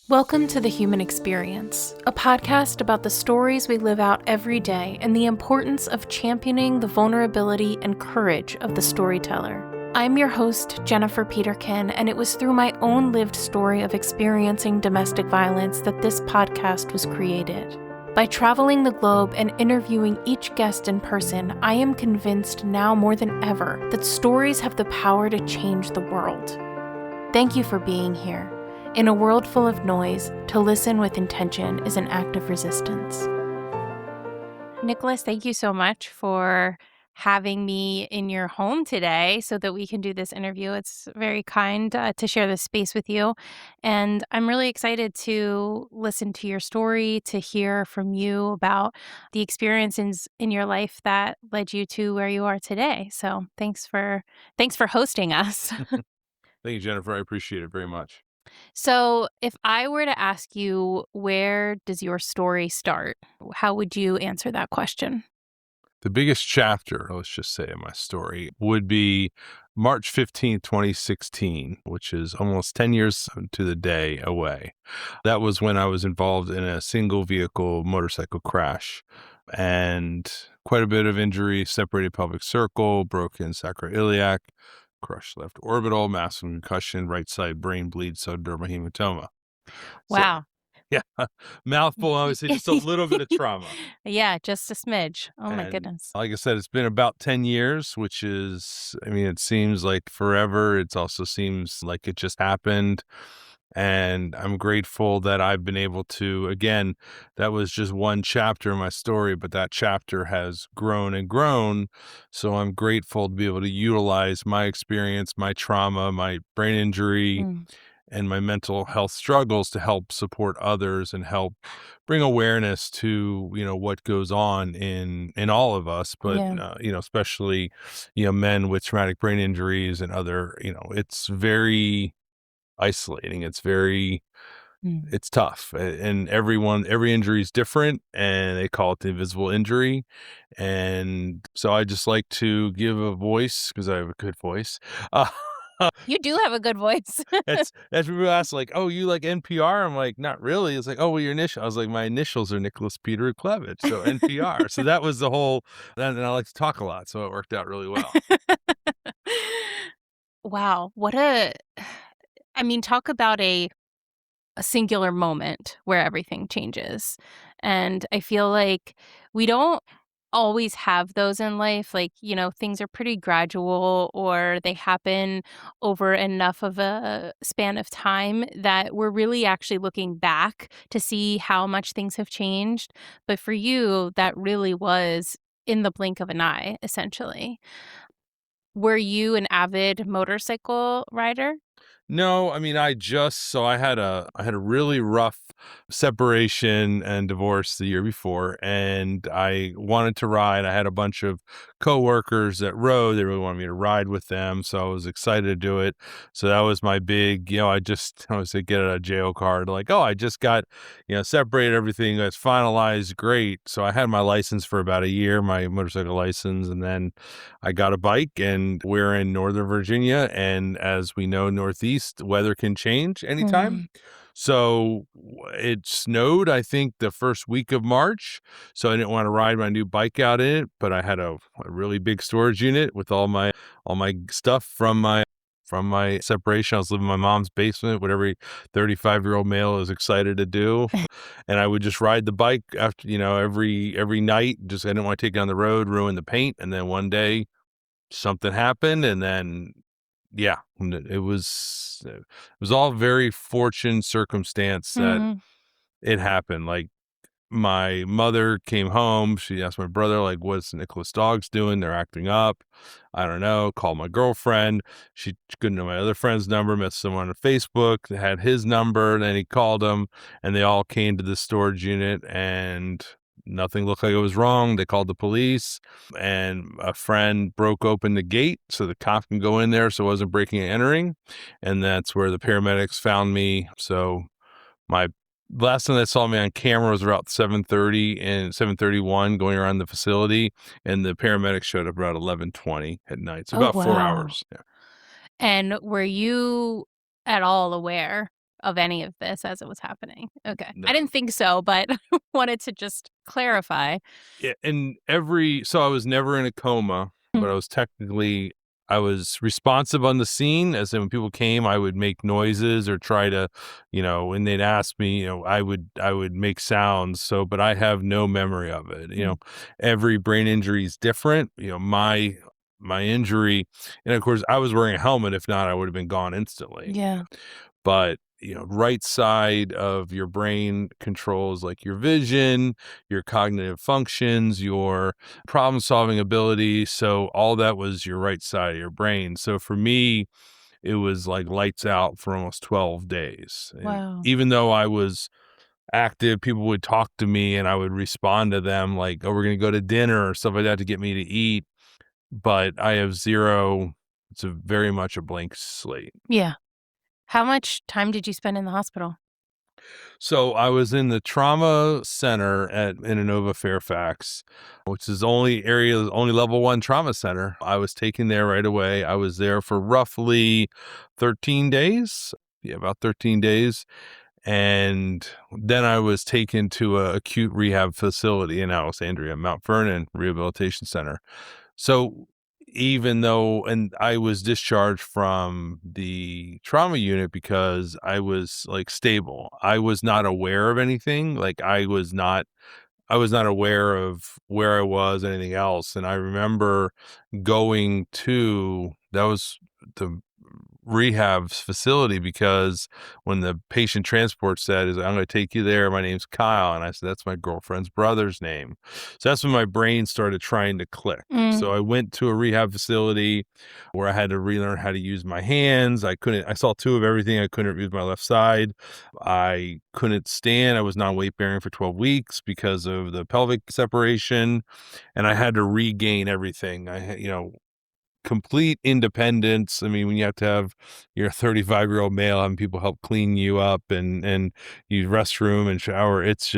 Welcome to The Human Experience, a podcast about the stories we live out every day and the importance of championing the vulnerability and courage of the storyteller. I'm your host, Jennifer Peterkin, and it was through my own lived story of experiencing domestic violence that this podcast was created. By traveling the globe and interviewing each guest in person, I am convinced now more than ever that stories have the power to change the world. Thank you for being here. In a world full of noise, to listen with intention is an act of resistance. Nicholas, thank you so much for having me in your home today so that we can do this interview. It's very kind to share this space with you. And I'm really excited to listen to your story, to hear from you about the experiences in your life that led you to where you are today. So thanks for hosting us. Thank you, Jennifer. I appreciate it very much. So if I were to ask you, where does your story start? How would you answer that question? The biggest chapter, let's just say, in my story would be March 15th, 2016, which is almost 10 years to the day away. That was when I was involved in a single vehicle motorcycle crash and quite a bit of injury, separated pelvic circle, broken sacroiliac, crushed left orbital, massive concussion, right side brain bleed, subdermal hematoma. Wow. Yeah, mouthful. I would say just a little bit of trauma. Yeah, just a smidge. Oh my And goodness. like I said, it's been about 10 years, which is, it seems like forever. It also seems like it just happened. And I'm grateful that I've been able to, again, that was just one chapter in my story, but that chapter has grown and grown. So I'm grateful to be able to utilize my experience, my trauma, my brain injury, and my mental health struggles to help support others and help bring awareness to, what goes on in all of us, but, especially, men with traumatic brain injuries and other, it's very isolating. It's tough. And every injury is different, and they call it the invisible injury. And so I just like to give a voice because I have a good voice. You do have a good voice. That's people ask, like, "Oh, you like NPR?" I'm like, "Not really." It's like, "Oh, well, your initial." I was like, "My initials are Nicholas Peter Ruchlewicz, so NPR." So that was the whole. And I like to talk a lot, so it worked out really well. Wow. Talk about a singular moment where everything changes. And I feel like we don't always have those in life. Like, things are pretty gradual or they happen over enough of a span of time that we're really actually looking back to see how much things have changed. But for you, that really was in the blink of an eye, essentially. Were you an avid motorcycle rider? No, I had a really rough separation and divorce the year before, and I wanted to ride. I had a bunch of coworkers that rode. They really wanted me to ride with them, so I was excited to do it. So that was my big, I was get a jail card. Like, oh, I just got, separated, everything that's finalized, great. So I had my license for about a year, my motorcycle license, and then I got a bike, and we're in Northern Virginia, and as we know, Northeast weather can change anytime. So it snowed, I think, the first week of March. So I didn't want to ride my new bike out in it, but I had a really big storage unit with all my stuff from my separation. I was living in my mom's basement, what every 35-year-old male is excited to do. And I would just ride the bike after, every night. Just I didn't want to take it on the road, ruin the paint. And then one day something happened, and then it was all very fortune circumstance that it happened. Like, my mother came home. She asked my brother, like, what's Nicholas dogs doing? They're acting up. I don't know. Called my girlfriend. She couldn't know my other friend's number, met someone on Facebook that had his number. And then he called them, and they all came to the storage unit, and nothing looked like it was wrong. They called the police, and a friend broke open the gate so the cop can go in there, so it wasn't breaking and entering. And that's where the paramedics found me. So my last time they saw me on camera was about 7:30 and 7:31 going around the facility, and the paramedics showed up about 11:20 at night. So Oh, about 4 wow. hours. Yeah. And were you at all aware of any of this as it was happening. Okay. No. I didn't think so, but wanted to just clarify. Yeah, and so I was never in a coma, but I was responsive on the scene. As in when people came, I would make noises or try to, when they'd ask me, I would make sounds. So, but I have no memory of it. Every brain injury is different. My injury, and of course, I was wearing a helmet. If not, I would have been gone instantly. Yeah. But right side of your brain controls like your vision, your cognitive functions, your problem solving ability. So all that was your right side of your brain. So for me, it was like lights out for almost 12 days. And Wow. even though I was active, people would talk to me and I would respond to them like, oh, we're going to go to dinner or stuff like that to get me to eat. But I have zero, it's very much a blank slate. Yeah. How much time did you spend in the hospital? So I was in the trauma center at Inova Fairfax, which is only level 1 trauma center. I was taken there right away. I was there for roughly 13 days. Yeah, about 13 days. And then I was taken to a acute rehab facility in Alexandria, Mount Vernon Rehabilitation Center. So and I was discharged from the trauma unit because I was like stable. I was not aware of anything. Like I was not aware of where I was, anything else. And I remember that was the rehab facility, because when the patient transport said, I'm going to take you there, my name's Kyle. And I said, that's my girlfriend's brother's name. So that's when my brain started trying to click. So I went to a rehab facility where I had to relearn how to use my hands. I saw 2 of everything. I couldn't use my left side. I couldn't stand. I was not weight bearing for 12 weeks because of the pelvic separation. And I had to regain everything. I had, complete independence. I mean, when you have to have your 35-year-old male having people help clean you up and use restroom and shower, it's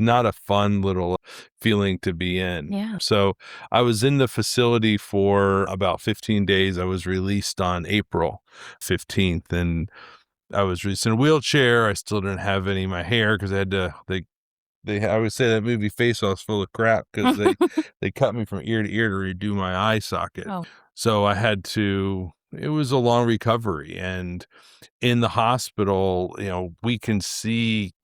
not a fun little feeling to be in. Yeah. So I was in the facility for about 15 days. I was released on April 15th, and I was released in a wheelchair. I still didn't have any of my hair because I would say that movie Face Off was full of crap because they cut me from ear to ear to redo my eye socket. Oh. So it was a long recovery. And in the hospital, I can see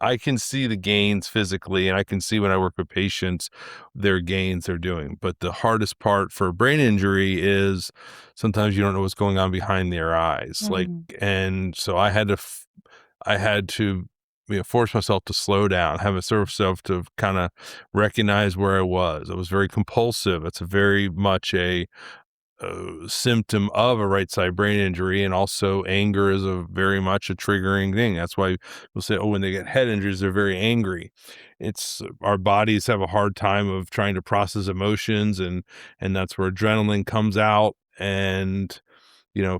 the gains physically, and I can see when I work with patients, their gains they're doing. But the hardest part for brain injury is sometimes you don't know what's going on behind their eyes. And so I had to force myself to slow down, have a sort of self to kind of recognize where I was. I was very compulsive. It's very much a symptom of a right side brain injury. And also anger is very much a triggering thing. That's why people say, when they get head injuries, they're very angry. It's our bodies have a hard time of trying to process emotions, and that's where adrenaline comes out. And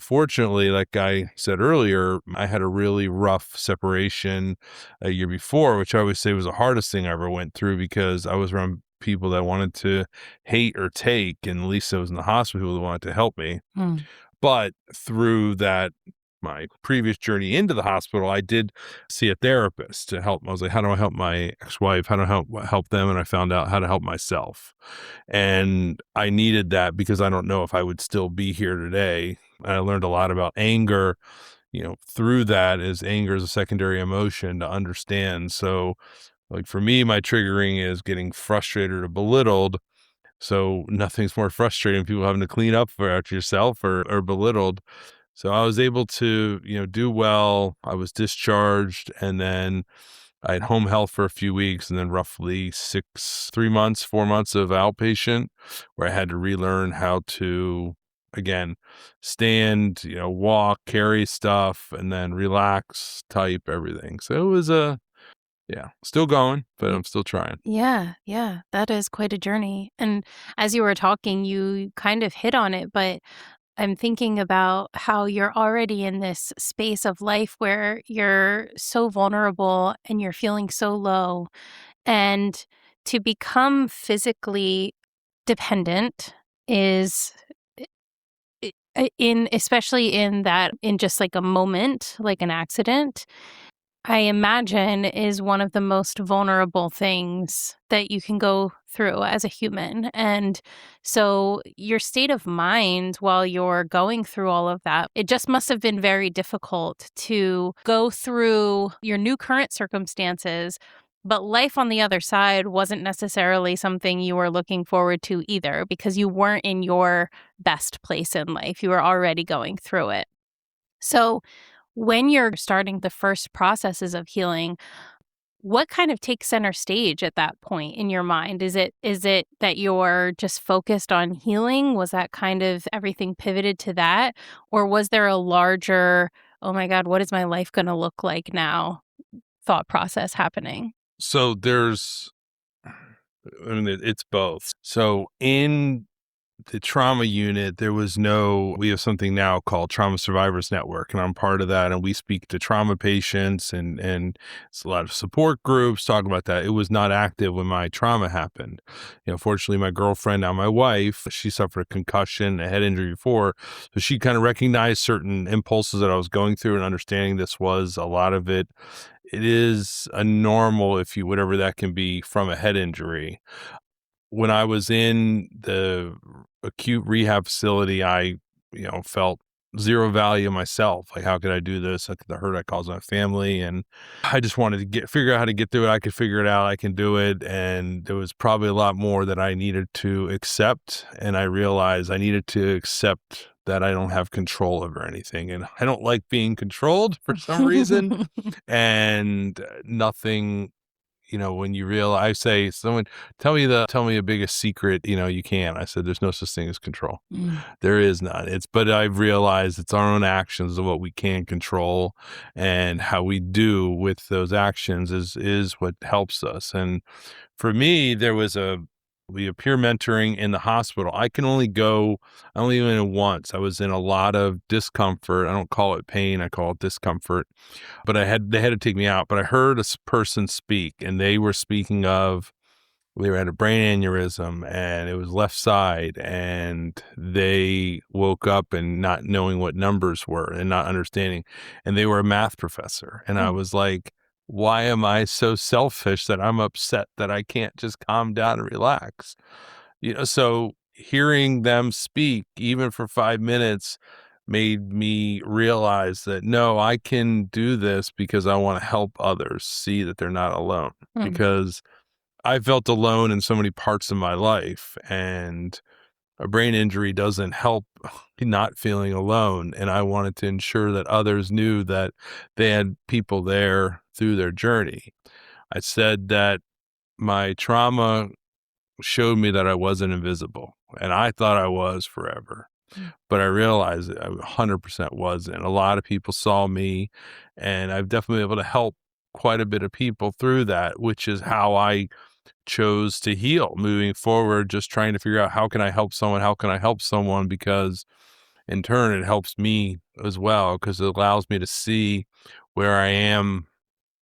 fortunately, like I said earlier, I had a really rough separation a year before, which I always say was the hardest thing I ever went through, because I was around people that wanted to hate or take, and at least I was in the hospital that wanted to help me. But through my previous journey into the hospital, I did see a therapist to help. I was like, how do I help my ex-wife? How do I help them? And I found out how to help myself. And I needed that because I don't know if I would still be here today. And I learned a lot about anger, through that, as anger is a secondary emotion to understand. So like for me, my triggering is getting frustrated or belittled. So nothing's more frustrating than people having to clean up after yourself or belittled. So I was able to, do well. I was discharged, and then I had home health for a few weeks, and then roughly 4 months of outpatient, where I had to relearn how to, again, stand, walk, carry stuff, and then relax, type, everything. So it was still going, but I'm still trying. Yeah, that is quite a journey. And as you were talking, you kind of hit on it, but I'm thinking about how you're already in this space of life where you're so vulnerable and you're feeling so low. And to become physically dependent is especially in just like a moment, like an accident, I imagine is one of the most vulnerable things that you can go through as a human. And so your state of mind while you're going through all of that, it just must have been very difficult to go through your new current circumstances. But life on the other side wasn't necessarily something you were looking forward to either, because you weren't in your best place in life. You were already going through it. So when you're starting the first processes of healing, what kind of takes center stage at that point in your mind? Is it that you're just focused on healing? Was that kind of everything pivoted to that? Or was there a larger, oh my God, what is my life going to look like now thought process happening? So it's both. So in the trauma unit, we have something now called Trauma Survivors Network, and I'm part of that. And we speak to trauma patients and it's a lot of support groups talk about that. It was not active when my trauma happened. Fortunately, my girlfriend, now my wife, she suffered a concussion, a head injury before. So she kind of recognized certain impulses that I was going through and understanding this was a lot of it. It is a normal, if you, whatever that can be from a head injury. When I was in the acute rehab facility, I, felt zero value in myself. Like, how could I do this? Like, the hurt I caused my family. And I just wanted to figure out how to get through it. I could figure it out. I can do it. And there was probably a lot more that I needed to accept. And I realized I needed to accept that I don't have control over anything. And I don't like being controlled for some reason. And nothing, when you realize, I say, someone tell me a biggest secret, you can. I said, there's no such thing as control. There is none. But I've realized it's our own actions of what we can control, and how we do with those actions is what helps us. And for me, we have peer mentoring in the hospital. I only went in once. I was in a lot of discomfort. I don't call it pain. I call it discomfort. But they had to take me out. But I heard a person speak, and they were speaking of, they had a brain aneurysm, and it was left side, and they woke up and not knowing what numbers were and not understanding. And they were a math professor. And I was like, why am I so selfish that I'm upset that I can't just calm down and relax? So hearing them speak, even for 5 minutes, made me realize that, no, I can do this because I want to help others see that they're not alone. Because I felt alone in so many parts of my life, and a brain injury doesn't help not feeling alone. And I wanted to ensure that others knew that they had people there through their journey. I said that my trauma showed me that I wasn't invisible, and I thought I was forever. But I realized that I 100% wasn't. A lot of people saw me, and I've definitely been able to help quite a bit of people through that, which is how I chose to heal moving forward, just trying to figure out, how can I help someone, because in turn it helps me as well, because it allows me to see where I am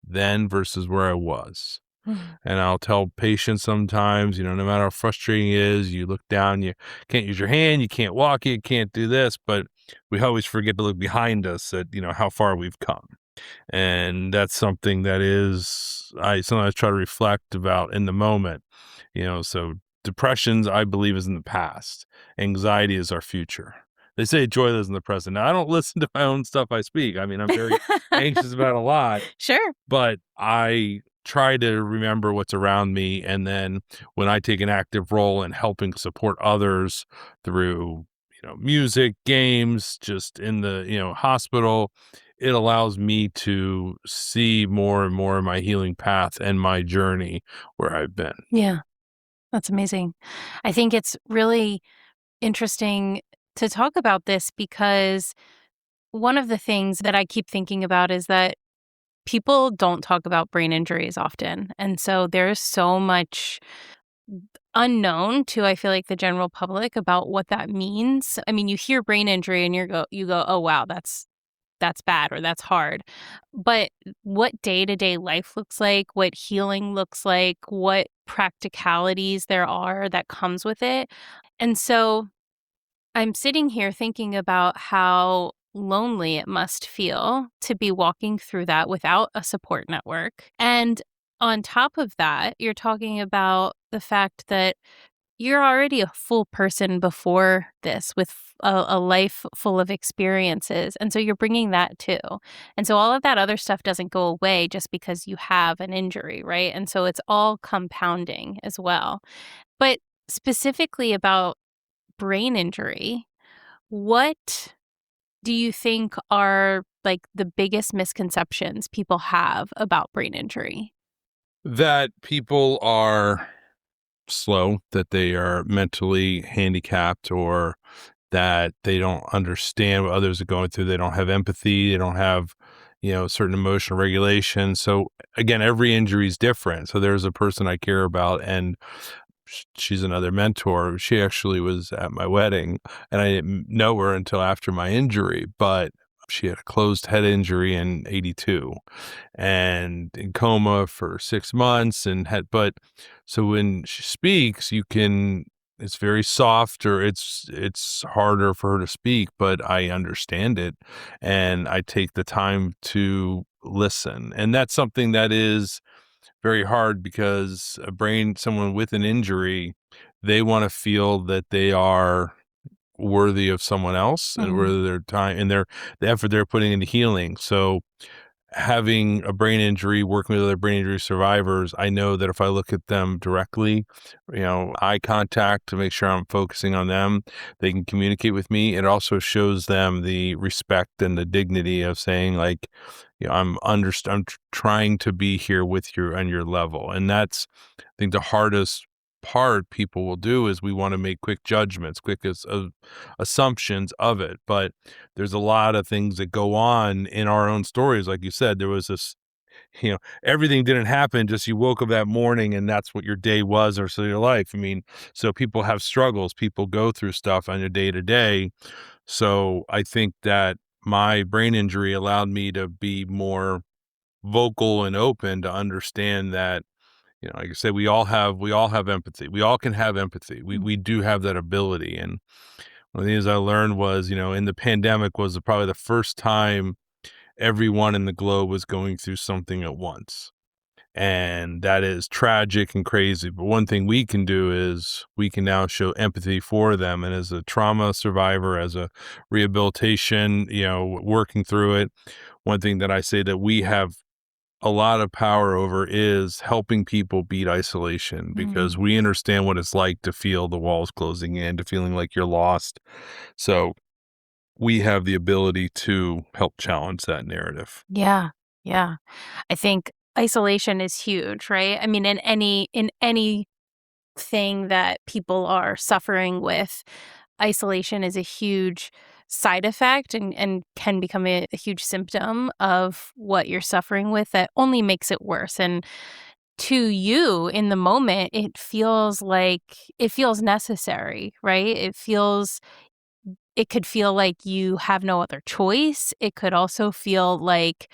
then versus where I was. And I'll tell patients sometimes, no matter how frustrating it is, you look down, you can't use your hand, you can't walk, you can't do this, but we always forget to look behind us at, how far we've come. And that's something that I sometimes try to reflect about in the moment, so depressions, I believe, is in the past. Anxiety is our future. They say joy lives in the present. Now, I don't listen to my own stuff I speak. I mean, I'm very anxious about a lot. Sure. But I try to remember what's around me. And then when I take an active role in helping support others through, music, games, just in the, hospital, it allows me to see more and more of my healing path and my journey where I've been. Yeah, that's amazing. I think it's really interesting to talk about this, because one of the things that I keep thinking about is that people don't talk about brain injuries often. And so there's so much unknown to, I feel like, the general public about what that means. I mean, you hear brain injury and you go, oh wow, that's bad, or that's hard. But what day-to-day life looks like, what healing looks like, what practicalities there are that comes with it. And so I'm sitting here thinking about how lonely it must feel to be walking through that without a support network. And on top of that, you're talking about the fact that you're already a full person before this with a life full of experiences. And so you're bringing that too. And so all of that other stuff doesn't go away just because you have an injury, right? And so it's all compounding as well. But specifically about brain injury, what do you think are like the biggest misconceptions people have about brain injury? That people are slow, that they are mentally handicapped, or that they don't understand what others are going through. They don't have empathy. They don't have, certain emotional regulation. So again, every injury is different. So there's a person I care about, and she's another mentor. She actually was at my wedding, and I didn't know her until after my injury, but she had a closed head injury in 82 and in coma for 6 months so when she speaks, it's very soft, or it's harder for her to speak, but I understand it and I take the time to listen. And that's something that is very hard, because someone with an injury, they want to feel that they are worthy of someone else and Mhm. worthy of their time and the effort they're putting into healing. So having a brain injury, working with other brain injury survivors, I know that if I look at them directly, eye contact to make sure I'm focusing on them, they can communicate with me. It also shows them the respect and the dignity of saying, like, I'm trying to be here with you on your level. And that's, I think, the hardest part people will do is we want to make quick judgments, assumptions of it. But there's a lot of things that go on in our own stories. Like you said, there was this, everything didn't happen, just you woke up that morning and that's what your day was, or so your life. I mean, so people have struggles, people go through stuff on a day to day. So I think that my brain injury allowed me to be more vocal and open to understand that, like I said, we all have empathy. We all can have empathy. We do have that ability. And one of the things I learned was, in the pandemic was probably the first time everyone in the globe was going through something at once. And that is tragic and crazy. But one thing we can do is we can now show empathy for them. And as a trauma survivor, as a rehabilitation, working through it, one thing that I say that we have a lot of power over is helping people beat isolation, because Mm. we understand what it's like to feel the walls closing in, to feeling like you're lost. So we have the ability to help challenge that narrative. Yeah. Yeah. I think isolation is huge, right? I mean, in any thing that people are suffering with, isolation is a huge side effect and can become a huge symptom of what you're suffering with that only makes it worse. And to you in the moment, it feels necessary, right? It could feel like you have no other choice. It could also feel like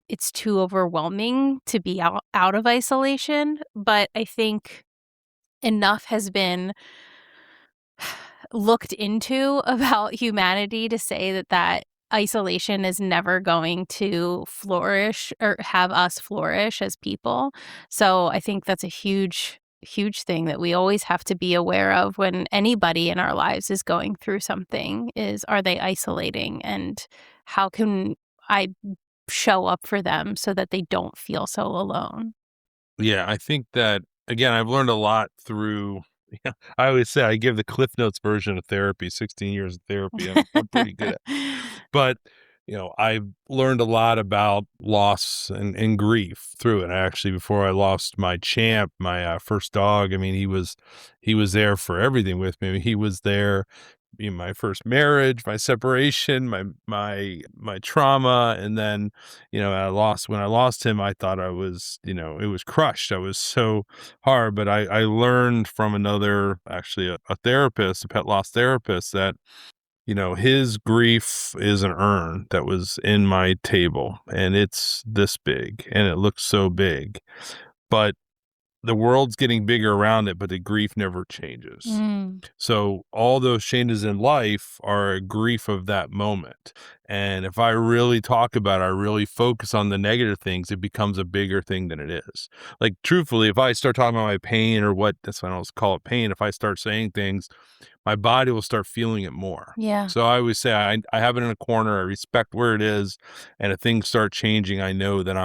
it's too overwhelming to be out of isolation. But I think enough has been looked into about humanity to say that isolation is never going to flourish or have us flourish as people. So I think that's a huge thing that we always have to be aware of when anybody in our lives is going through something is, are they isolating, and how can I show up for them so that they don't feel so alone? Yeah, I think that, again, I've learned a lot through, I always say I give the Cliff Notes version of therapy, 16 years of therapy. I'm pretty good at. But, I've learned a lot about loss and grief through it. Actually, before I lost my Champ, my first dog, I mean, he was there for everything with me. I mean, he was there in my first marriage, my separation, my trauma, and then, when I lost him, I thought I was, it was crushed. I was so hard, but I learned from another, actually a therapist, a pet loss therapist, that, his grief is an urn that was in my table, and it's this big and it looks so big, but the world's getting bigger around it, but the grief never changes. Mm. So all those changes in life are a grief of that moment. And if I really talk about it, I really focus on the negative things, it becomes a bigger thing than it is. Like, truthfully, if I start talking about my pain or that's why I don't call it pain. If I start saying things, my body will start feeling it more. Yeah. So I always say I have it in a corner. I respect where it is. And if things start changing, I know that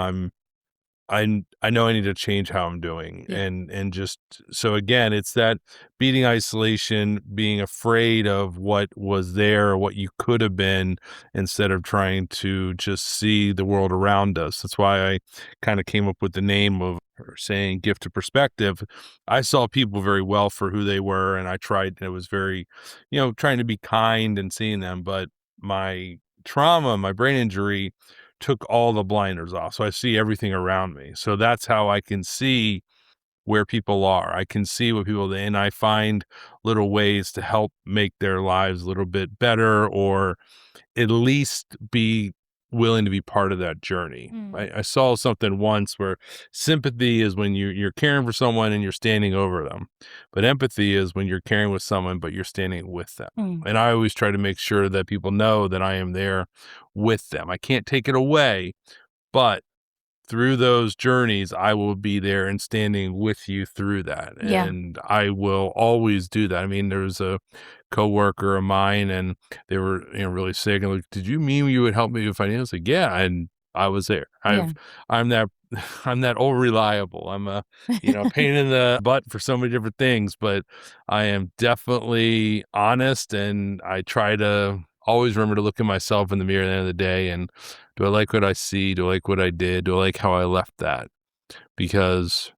I know I need to change how I'm doing. Yeah. And just so again, it's that beating isolation, being afraid of what was there or what you could have been, instead of trying to just see the world around us. That's why I kind of came up with the name of, or saying, gift of perspective. I saw people very well for who they were, and I tried, and it was very, trying to be kind and seeing them. But my trauma, my brain injury, took all the blinders off. So I see everything around me. So that's how I can see where people are. I can see what people, and I find little ways to help make their lives a little bit better, or at least be willing to be part of that journey. Mm. I saw something once where sympathy is when you're caring for someone and you're standing over them, but empathy is when you're caring with someone but you're standing with them. Mm. And I always try to make sure that people know that I am there with them. I can't take it away, but through those journeys, I will be there and standing with you through that. Yeah. And I will always do that. I mean, there's a coworker of mine, and they were, really sick. And like, did you mean you would help me if I needed? I was like, yeah. And I was there. Yeah. I'm that, I'm that old reliable. I'm a, pain in the butt for so many different things, but I am definitely honest, and I try to always remember to look at myself in the mirror at the end of the day, and do I like what I see? Do I like what I did? Do I like how I left that? Because,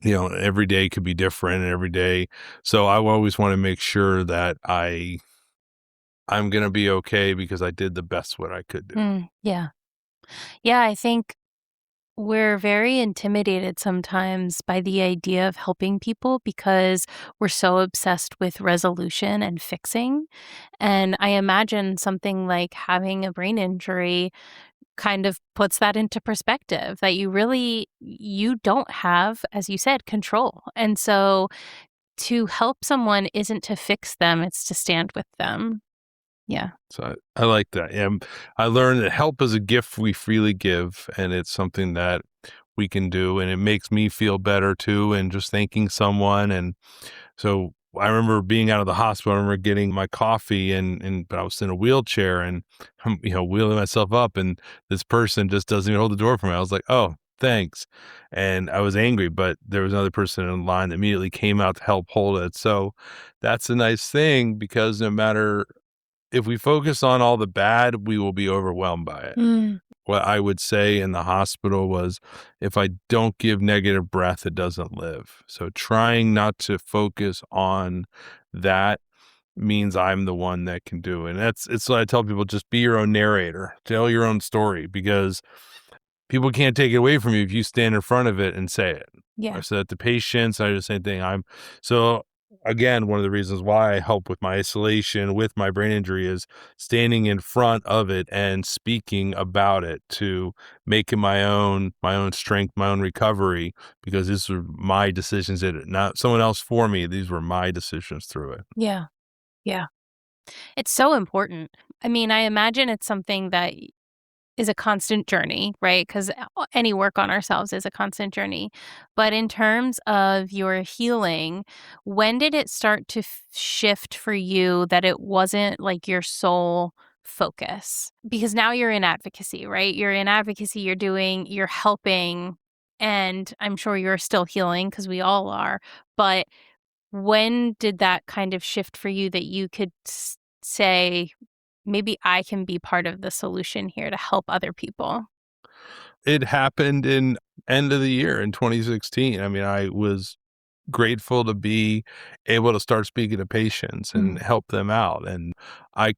every day could be different, and every day. So I always want to make sure that I'm going to be okay because I did the best what I could do. Yeah. Yeah, I think we're very intimidated sometimes by the idea of helping people because we're so obsessed with resolution and fixing. And I imagine something like having a brain injury kind of puts that into perspective, that you don't have, as you said, control. And so to help someone isn't to fix them, it's to stand with them. Yeah. So I like that. Yeah, I learned that help is a gift we freely give, and it's something that we can do, and it makes me feel better too. And just thanking someone. And so I remember being out of the hospital. I remember getting my coffee, but I was in a wheelchair, and I'm, wheeling myself up, and this person just doesn't even hold the door for me. I was like, oh, thanks. And I was angry, but there was another person in line that immediately came out to help hold it. So that's a nice thing, because no matter, if we focus on all the bad, we will be overwhelmed by it. Mm. What I would say in the hospital was, if I don't give negative breath, it doesn't live. So trying not to focus on that means I'm the one that can do it. And it's what I tell people, just be your own narrator, tell your own story, because people can't take it away from you if you stand in front of it and say it. Yeah. So that the patients, I do the same thing. So again, one of the reasons why I help with my isolation, with my brain injury, is standing in front of it and speaking about it to make it my own strength, my own recovery, because these were my decisions, not someone else for me. These were my decisions through it. Yeah. Yeah. It's so important. I mean, I imagine it's something that is a constant journey, right? Because any work on ourselves is a constant journey. But in terms of your healing, when did it start to shift for you that it wasn't like your sole focus? Because now you're in advocacy, right? You're in advocacy, you're helping, and I'm sure you're still healing, because we all are. But when did that kind of shift for you that you could say, maybe I can be part of the solution here to help other people? It happened in end of the year in 2016. I mean, I was grateful to be able to start speaking to patients and help them out. And I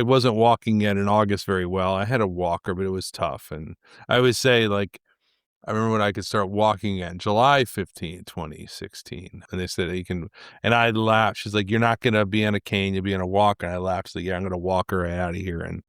wasn't walking yet in August very well. I had a walker, but it was tough. And I always say, like, I remember when I could start walking again, July 15, 2016. And they said you can, and I laughed. She's like, "You're not going to be on a cane, you'll be on a walker." And I laughed. She's like, "Yeah, I'm going to walk her right out of here." And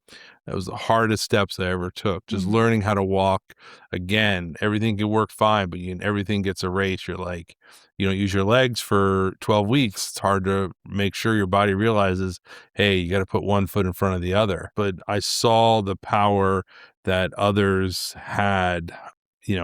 that was the hardest steps I ever took. Just learning how to walk again. Everything can work fine, but everything gets erased. You're like, you don't use your legs for 12 weeks. It's hard to make sure your body realizes, hey, you got to put one foot in front of the other. But I saw the power that others had,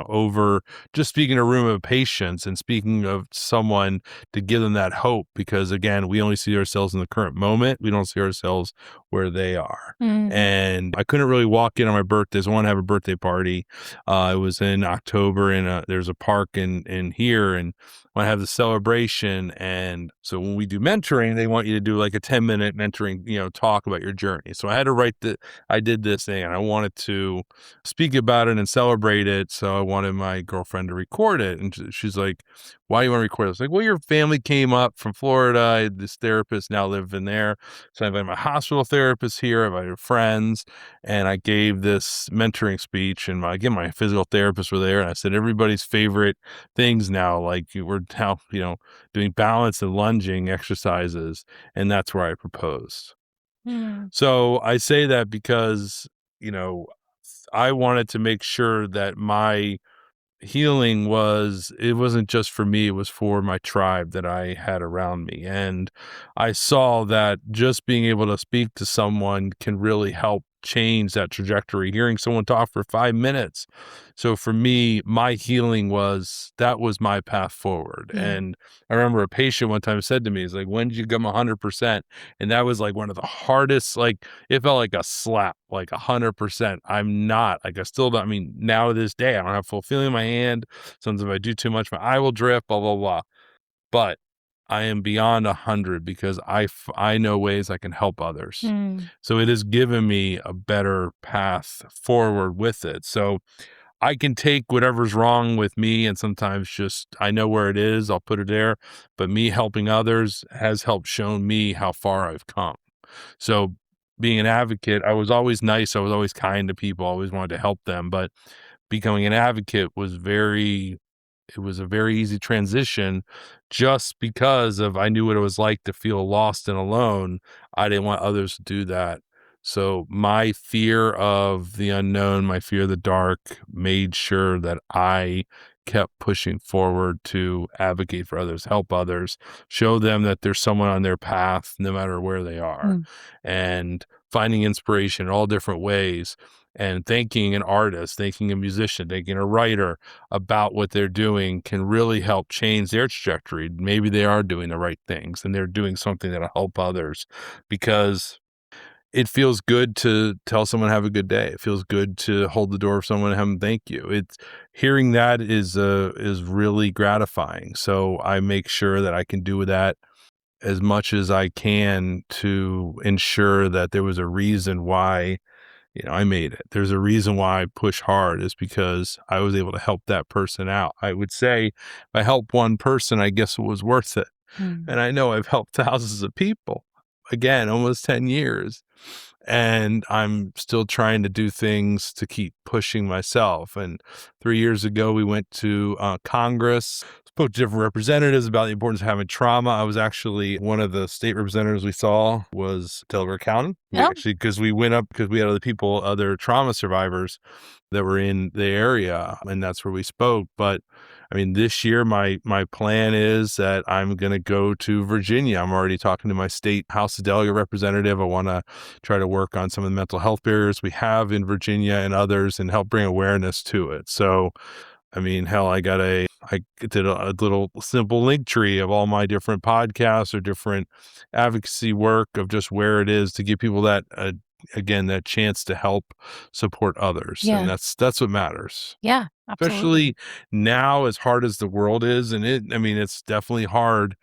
over just speaking in a room of patients and speaking of someone to give them that hope, because again, we only see ourselves in the current moment. We don't see ourselves where they are. And I couldn't really walk in on my birthdays. I want to have a birthday party. It was in October, and there's a park in here, and I want to have the celebration. And so when we do mentoring, they want you to do like a 10-minute mentoring, talk about your journey. So I had to I did this thing, and I wanted to speak about it and celebrate it. So I wanted my girlfriend to record it. And she's like, "Why do you want to record it?" I was like, "Well, your family came up from Florida. I had this therapist now live in there. So I invited my hospital therapist here. I invited friends, and I gave this mentoring speech. And my physical therapists were there. And I said, everybody's favorite things now, like we're now, doing balance and lunging exercises. And that's where I proposed." So I say that because, I wanted to make sure that my healing it wasn't just for me, it was for my tribe that I had around me. And I saw that just being able to speak to someone can really help change that trajectory, hearing someone talk for 5 minutes. So for me, my healing was my path forward. And I remember a patient one time said to me, he's like, "When did you come 100%?" And that was like one of the hardest, like it felt like a slap, like 100%. I'm not, like, I still don't, now to this day, I don't have full feeling in my hand. Sometimes if I do too much, my eye will drift, blah, blah, blah. But I am beyond 100 because I know ways I can help others. So it has given me a better path forward with it. So I can take whatever's wrong with me, and sometimes just, I know where it is, I'll put it there. But me helping others has helped shown me how far I've come. So being an advocate, I was always nice. I was always kind to people. I always wanted to help them. But becoming an advocate was it was a very easy transition, just because I knew what it was like to feel lost and alone. I didn't want others to do that. So my fear of the unknown, my fear of the dark, made sure that I kept pushing forward to advocate for others, help others, show them that there's someone on their path no matter where they are, and finding inspiration in all different ways. And thanking an artist, thanking a musician, thanking a writer about what they're doing can really help change their trajectory. Maybe they are doing the right things and they're doing something that'll help others, because it feels good to tell someone have a good day. It feels good to hold the door of someone and have them thank you. It's hearing that is really gratifying. So I make sure that I can do that as much as I can to ensure that there was a reason why I made it. There's a reason why I push hard, is because I was able to help that person out. I would say if I help one person, I guess it was worth it. And I know I've helped thousands of people, again, almost 10 years. And I'm still trying to do things to keep pushing myself. And 3 years ago, we went to Congress, spoke to different representatives about the importance of having trauma. I was actually one of the state representatives we saw was Delaware County. Because we went up because we had other trauma survivors that were in the area, and that's where we spoke. But this year, my plan is that I'm going to go to Virginia. I'm already talking to my state House of Delegate representative. I want to try to work on some of the mental health barriers we have in Virginia and others, and help bring awareness to it. So, hell, I did a little simple link tree of all my different podcasts or different advocacy work of just where it is to give people that, again, that chance to help support others. And that's what matters. Yeah, absolutely. Especially now, as hard as the world is. And it's definitely hard,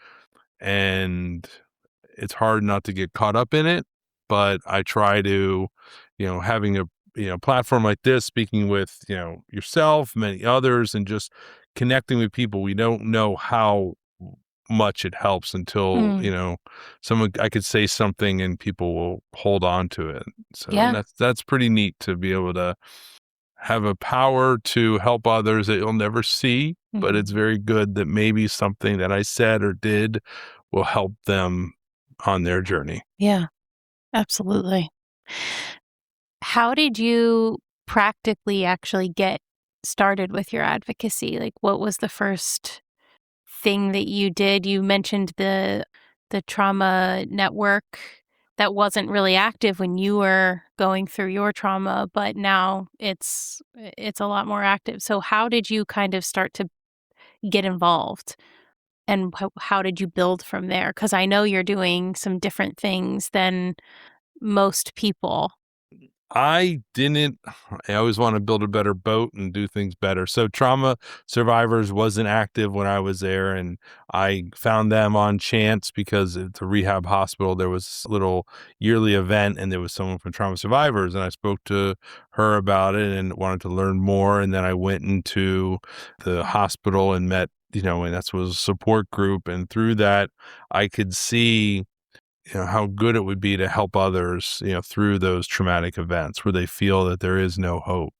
and it's hard not to get caught up in it. But I try to, having a platform like this, speaking with, yourself, many others, and just connecting with people. We don't know how much it helps until, I could say something and people will hold on to it. So that's pretty neat to be able to have a power to help others that you'll never see, but it's very good that maybe something that I said or did will help them on their journey. Yeah, absolutely. How did you practically actually get started with your advocacy? Like, what was the first thing that you did? You mentioned the trauma network that wasn't really active when you were going through your trauma, but now it's a lot more active. So how did you kind of start to get involved? And how did you build from there? Because I know you're doing some different things than most people. I always want to build a better boat and do things better. So Trauma Survivors wasn't active when I was there, and I found them on chance because at the rehab hospital, there was a little yearly event and there was someone from Trauma Survivors, and I spoke to her about it and wanted to learn more. And then I went into the hospital and met, and that was a support group. And through that, I could see how good it would be to help others, through those traumatic events where they feel that there is no hope.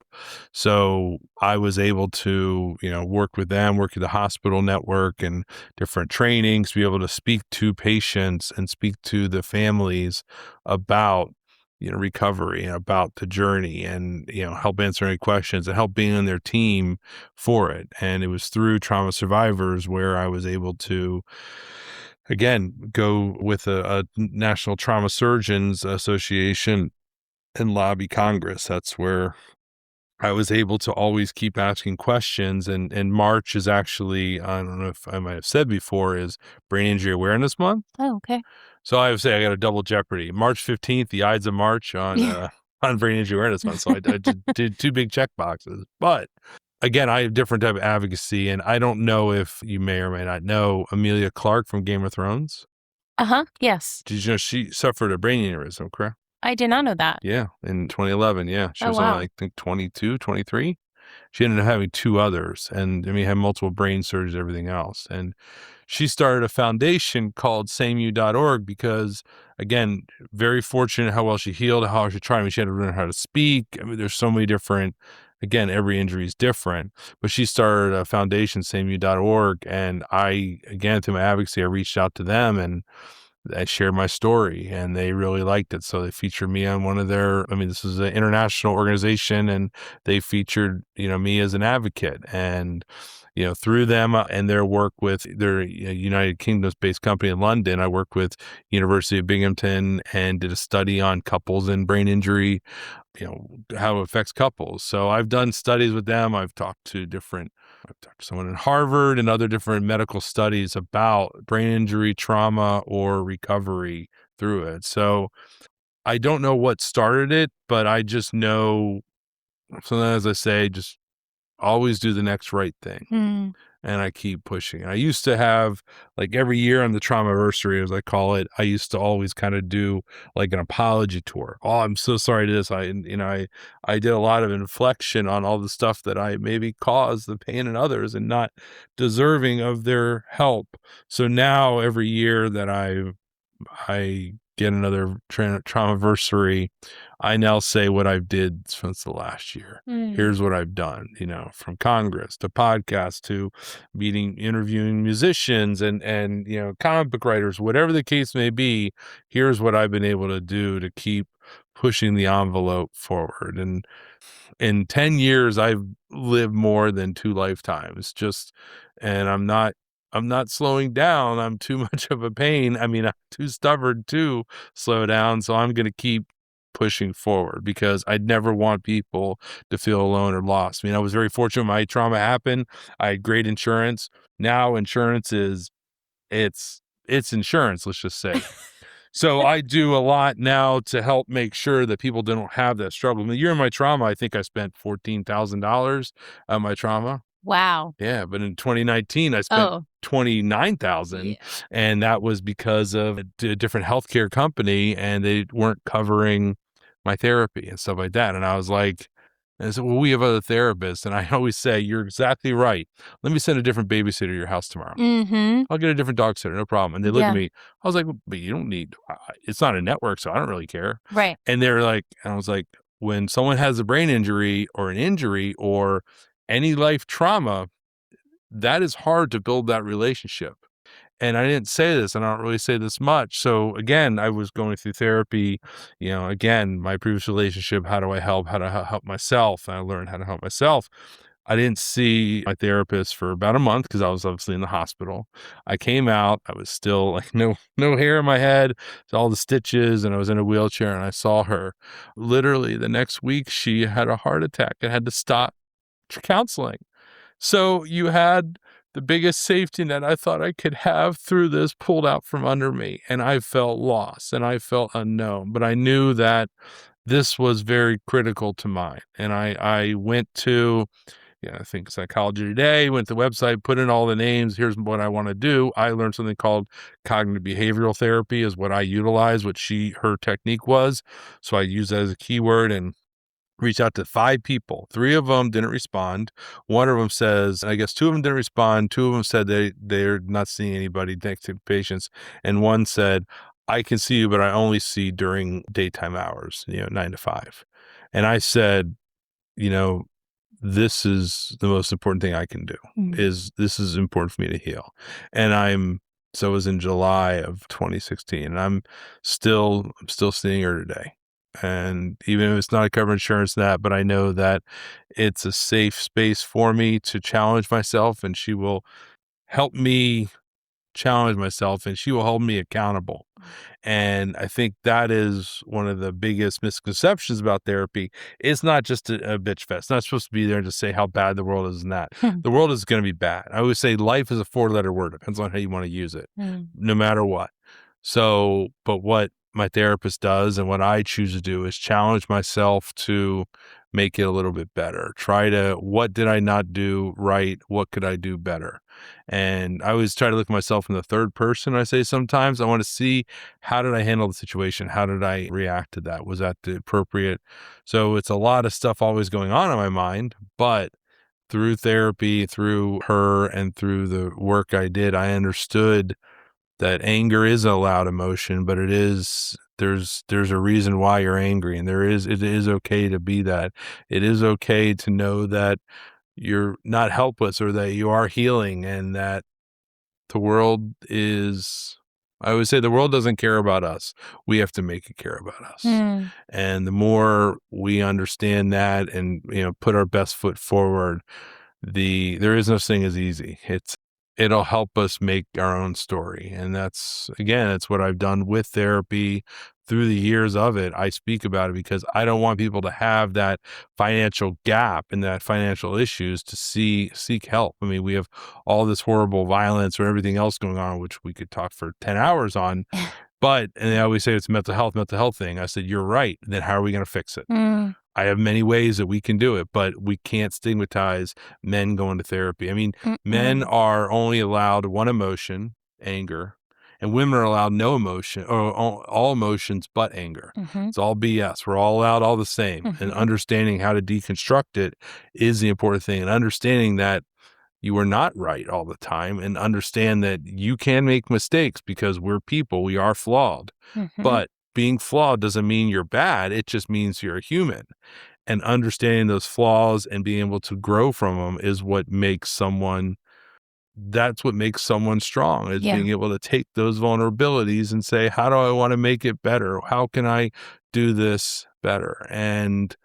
So I was able to, work with them, work at the hospital network and different trainings, be able to speak to patients and speak to the families about, recovery and about the journey and, help answer any questions and help being on their team for it. And it was through Trauma Survivors where I was able to, again, go with a National Trauma Surgeons Association and lobby Congress. That's where I was able to always keep asking questions. And March is actually, I don't know if I might have said before, is Brain Injury Awareness Month. Oh, okay. So I would say I got a double jeopardy. March 15th, the Ides of March on Brain Injury Awareness Month. So I did two big check boxes. But again, I have different type of advocacy, and I don't know if you may or may not know Emilia Clarke from Game of Thrones. Yes. Did you know she suffered a brain aneurysm, correct? I did not know that. Yeah, in 2011, yeah. She was wow. only, I think, 22, 23. She ended up having two others, and had multiple brain surgeries, everything else. And she started a foundation called sameyou.org because, again, very fortunate how well she healed, how she tried. She had to learn how to speak. There's so many different, again, every injury is different, but she started a foundation, sameyou.org. And I, again, through my advocacy, I reached out to them and I shared my story and they really liked it. So they featured me on one of their, this is an international organization and they featured, me as an advocate. And, through them and their work with their United Kingdom's based company in London, I worked with University of Binghamton and did a study on couples and brain injury, how it affects couples. So I've done studies with them. I've talked to someone in Harvard and other different medical studies about brain injury, trauma, or recovery through it. So I don't know what started it, but I just know, sometimes I say, just always do the next right thing. And I keep pushing. I used to have, like, every year on the Trauma-versary, as I call it, I used to always kind of do like an apology tour. Oh, I'm so sorry to this. I did a lot of inflection on all the stuff that I maybe caused the pain in others and not deserving of their help. So now every year that I get another Trauma-versary, I now say what I've did since the last year. Here's what I've done, from Congress to podcasts to interviewing musicians and comic book writers, whatever the case may be. Here's what I've been able to do to keep pushing the envelope forward. And in 10 years, I've lived more than 2 lifetimes, and I'm not slowing down. I'm too much of a pain. I'm too stubborn to slow down. So I'm going to keep pushing forward because I'd never want people to feel alone or lost. I was very fortunate when my trauma happened. I had great insurance. Now insurance it's insurance, let's just say. So I do a lot now to help make sure that people don't have that struggle. The year of my trauma, I think I spent $14,000 on my trauma. Wow. Yeah, but in 2019, I spent $29,000, and that was because of a different healthcare company, and they weren't covering my therapy and stuff like that. And I was like, and I said, well, we have other therapists, and I always say, you're exactly right. Let me send a different babysitter to your house tomorrow. I'll get a different dog sitter, no problem. And they look at me. I was like, but you don't need. It's not a network, so I don't really care. Right. And they're like, and I was like, when someone has a brain injury or an injury or any life trauma, that is hard to build that relationship. And I didn't say this, and I don't really say this much. So again, I was going through therapy, again, my previous relationship, how do I help? How to help myself? And I learned how to help myself. I didn't see my therapist for about a month because I was obviously in the hospital. I came out, I was still like no hair in my head, all the stitches, and I was in a wheelchair, and I saw her. Literally the next week, she had a heart attack and had to stop counseling. So you had the biggest safety net I thought I could have through this pulled out from under me, and I felt lost and I felt unknown, but I knew that this was very critical to mine. And I went to, I think Psychology Today, went to the website, put in all the names. Here's what I want to do. I learned something called cognitive behavioral therapy is what I utilized, what her technique was. So I used that as a keyword and reached out to 5 people. 3 of them didn't respond. One of them says, I guess 2 of them didn't respond. 2 of them said they're not seeing anybody next to patients. And one said, I can see you, but I only see during daytime hours, 9 to 5. And I said, this is the most important thing I can do. This is important for me to heal. And so it was in July of 2016, and I'm still seeing her today. And even if it's not a covered insurance but I know that it's a safe space for me to challenge myself, and she will help me challenge myself, and she will hold me accountable. And I think that is one of the biggest misconceptions about therapy. It's not just a bitch fest. It's not supposed to be there to say how bad the world is and that. The world is going to be bad. I always say life is a 4-letter word. Depends on how you want to use it, no matter what. So, but what my therapist does and what I choose to do is challenge myself to make it a little bit better. What did I not do right? What could I do better? And I always try to look at myself in the third person. I say sometimes I want to see, how did I handle the situation? How did I react to that? Was that the appropriate? So it's a lot of stuff always going on in my mind, but through therapy, through her, and through the work I did, I understood that anger is a loud emotion, but there's a reason why you're angry, and it is okay to be that. It is okay to know that you're not helpless, or that you are healing, and that I always say the world doesn't care about us. We have to make it care about us. And the more we understand that and, put our best foot forward, there is no thing as easy. It'll help us make our own story. And that's what I've done with therapy through the years of it. I speak about it because I don't want people to have that financial gap and that financial issues to seek help. I mean, we have all this horrible violence or everything else going on, which we could talk for 10 hours on. And they always say it's a mental health thing. I said, you're right. Then how are we going to fix it? I have many ways that we can do it, but we can't stigmatize men going to therapy. I mean, men are only allowed one emotion, anger, and women are allowed no emotion, or all emotions but anger. It's all BS. We're all allowed all the same. And understanding how to deconstruct it is the important thing. And understanding that you are not right all the time, and understand that you can make mistakes because we're people. We are flawed. But being flawed doesn't mean you're bad. It just means you're a human. And understanding those flaws and being able to grow from them is what makes someone strong, is being able to take those vulnerabilities and say, how do I want to make it better? How can I do this better? And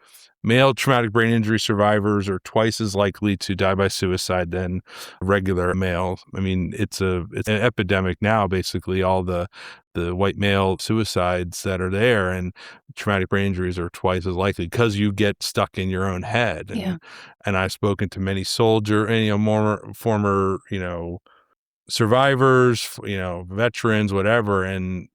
male traumatic brain injury survivors are twice as likely to die by suicide than regular male. I mean, it's an epidemic now, basically, all the white male suicides that are there, and traumatic brain injuries are twice as likely because you get stuck in your own head. And I've spoken to many more former, survivors, veterans, whatever, and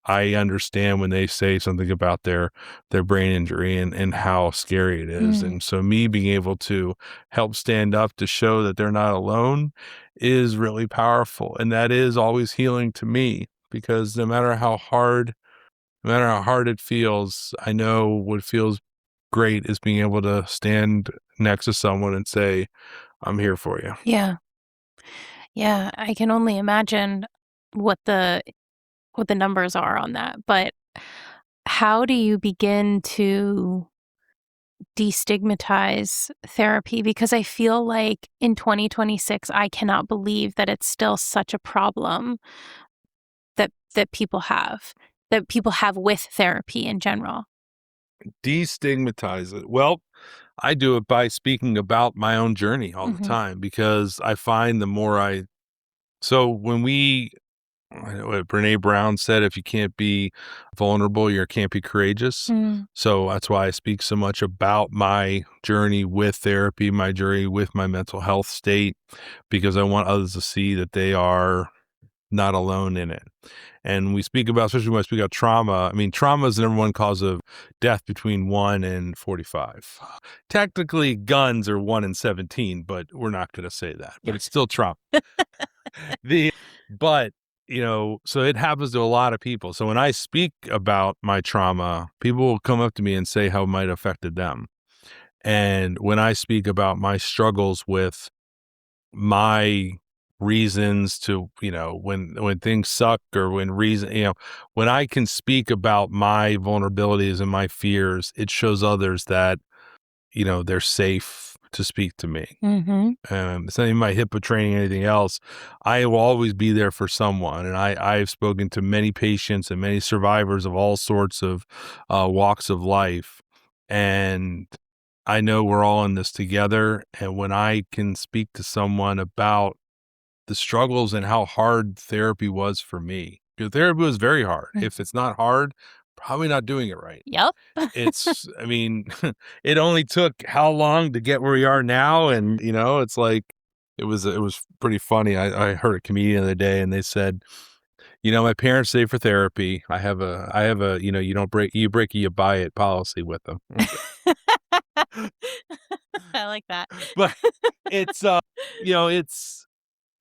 I understand when they say something about their brain injury and how scary it is. And so me being able to help stand up to show that they're not alone is really powerful. And that is always healing to me, because no matter how hard it feels, I know what feels great is being able to stand next to someone and say, I'm here for you. Yeah. Yeah. I can only imagine what the numbers are on that. But how do you begin to destigmatize therapy, because I feel like in 2026, I cannot believe that it's still such a problem that people have with therapy in general. Destigmatize it. Well, I do it by speaking about my own journey all the time, because I find the more so when I know what Brene Brown said, if you can't be vulnerable, you can't be courageous. So that's why I speak so much about my journey with therapy, my journey with my mental health state, because I want others to see that they are not alone in it. And we speak about, especially when I speak about trauma, I mean, trauma is the number one cause of death between 1 and 45. Technically, guns are 1 in 17, but we're not going to say that. But it's still trauma. But, so it happens to a lot of people. So when I speak about my trauma, people will come up to me and say how it might have affected them. And when I speak about my struggles with my reasons to, when things suck, or when I can speak about my vulnerabilities and my fears, it shows others that, they're safe to speak to me. It's not even my HIPAA training or anything else. I will always be there for someone. And I've spoken to many patients and many survivors of all sorts of walks of life. And I know we're all in this together. And when I can speak to someone about the struggles and how hard therapy was for me, because therapy was very hard. If it's not hard, probably not doing it right. Yep. It only took how long to get where we are now. And, it's like, it was pretty funny. I heard a comedian the other day, and they said, my parents say for therapy, I have a, you break it, you buy it policy with them. I like that. But it's,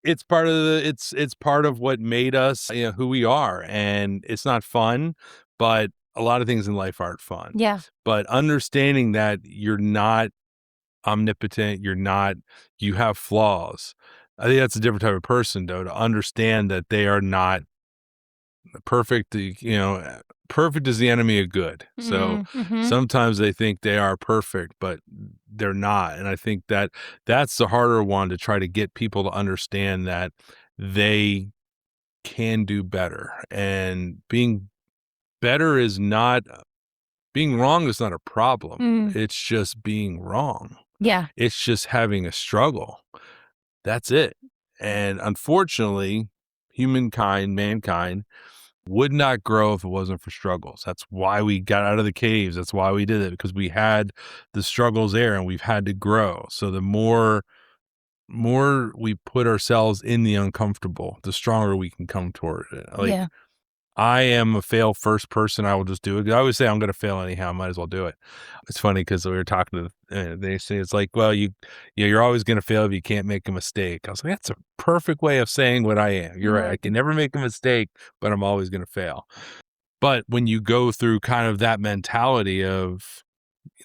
it's part of it's part of what made us, who we are. And it's not fun, but a lot of things in life aren't fun. Yeah. But understanding that you're not omnipotent, you have flaws. I think that's a different type of person, though, to understand that they are not perfect. Perfect is the enemy of good. So sometimes they think they are perfect, but they're not. And I think that that's the harder one, to try to get people to understand that they can do better. And being better is not, being wrong is not a problem. It's just being wrong. Yeah. It's just having a struggle. That's it. And unfortunately, mankind would not grow if it wasn't for struggles. That's why we got out of the caves. That's why we did it, because we had the struggles there and we've had to grow. So the more we put ourselves in the uncomfortable, the stronger we can come toward it. I am a fail first person. I will just do it. I always say I'm going to fail anyhow. I might as well do it. It's funny because we were talking to, they say it's like, well, you're always going to fail if you can't make a mistake. I was like, that's a perfect way of saying what I am. You're right. I can never make a mistake, but I'm always going to fail. But when you go through kind of that mentality of,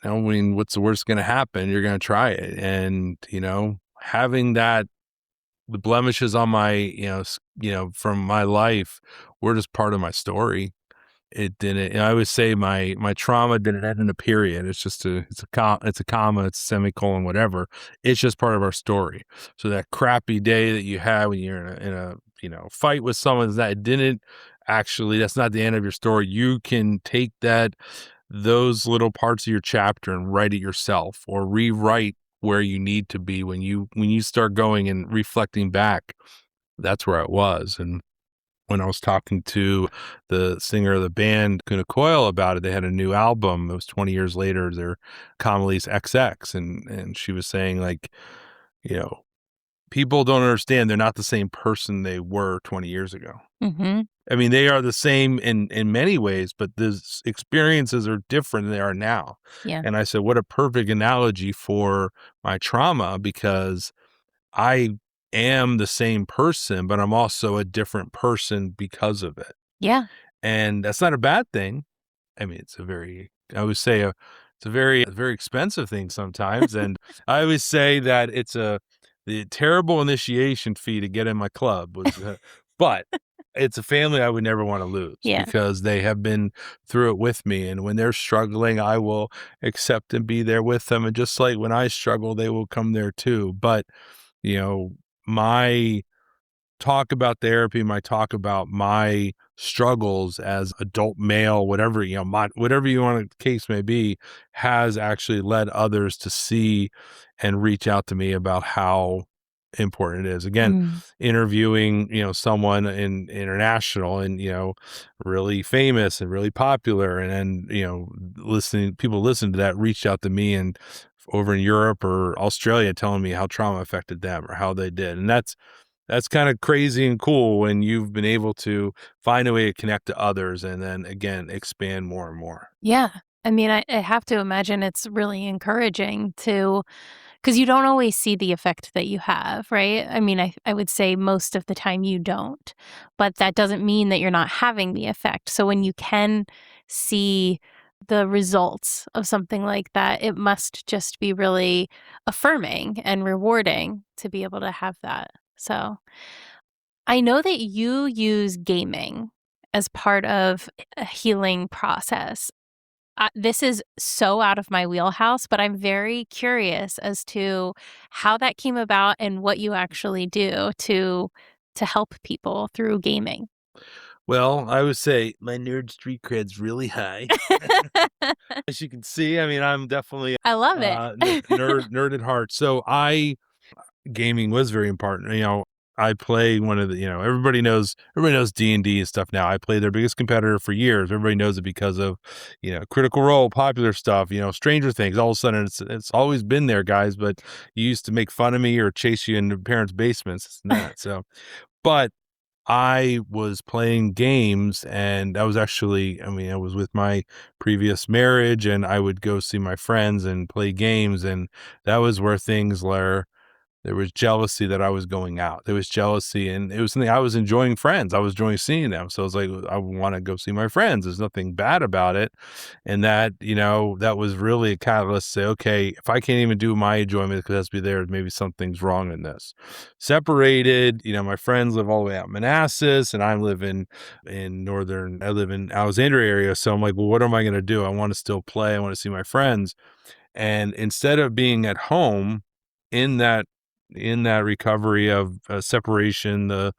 what's the worst going to happen? You're going to try it. And, having that, the blemishes on my, from my life were just part of my story. It didn't, I always say my trauma didn't end in a period. It's just it's a comma, it's a semicolon, whatever. It's just part of our story. So that crappy day that you have when you're in a fight with someone, that's not the end of your story. You can take those little parts of your chapter and write it yourself, or rewrite where you need to be when you start going and reflecting back. That's where I was. And when I was talking to the singer of the band, Kuna Coil, about it, they had a new album. It was 20 years later, their Congolese XX. And she was saying, like, people don't understand they're not the same person they were 20 years ago. I mean, they are the same in many ways, but the experiences are different than they are now. Yeah. And I said, what a perfect analogy for my trauma, because I am the same person, but I'm also a different person because of it. Yeah. And that's not a bad thing. I mean, I always say it's a very expensive thing sometimes. And I always say that it's the terrible initiation fee to get in my club was, but it's a family I would never want to lose Yeah. because they have been through it with me. And when they're struggling, I will accept and be there with them. And just like when I struggle, they will come there too. But, you know, my talk about therapy, my talk about my struggles as adult male, whatever, you know, whatever you want, the case may be, has actually led others to see and reach out to me about how important it is. Again, Mm. interviewing, you know, someone in international and, you know, really famous and really popular. And then, you know, people listen to that, reached out to me and over in Europe or Australia telling me how trauma affected them or how they did. And that's kind of crazy and cool when you've been able to find a way to connect to others and then again expand more and more. Yeah. I mean, I have to imagine it's really encouraging to, because you don't always see the effect that you have, right? I mean, I would say most of the time you don't, but that doesn't mean that you're not having the effect. So when you can see the results of something like that, it must just be really affirming and rewarding to be able to have that. So I know that you use gaming as part of a healing process. This is so out of my wheelhouse, but I'm very curious as to how that came about and what you actually do to help people through gaming. Well, I would say my nerd street cred's really high. As you can see, I mean, I'm definitely I love it. nerd at heart. So gaming was very important. You know, I play one of the, you know, everybody knows D&D and stuff now. I played their biggest competitor for years. Everybody knows it because of, you know, Critical Role, popular stuff, you know, Stranger Things. All of a sudden it's always been there, guys, but you used to make fun of me or chase you into parents' basements. It's not. So, but I was playing games and I was actually, I mean, I was with my previous marriage and I would go see my friends and play games. And that was where things were. There was jealousy that I was going out. There was jealousy, and it was something I was enjoying friends. I was enjoying seeing them. So I was like, I want to go see my friends. There's nothing bad about it. And that, you know, that was really a catalyst to say, okay, if I can't even do my enjoyment because it has to be there, maybe something's wrong in this. Separated, you know, my friends live all the way out in Manassas, and I live I live in Alexandria area. So I'm like, well, what am I going to do? I want to still play. I want to see my friends. And instead of being at home in that recovery of separation,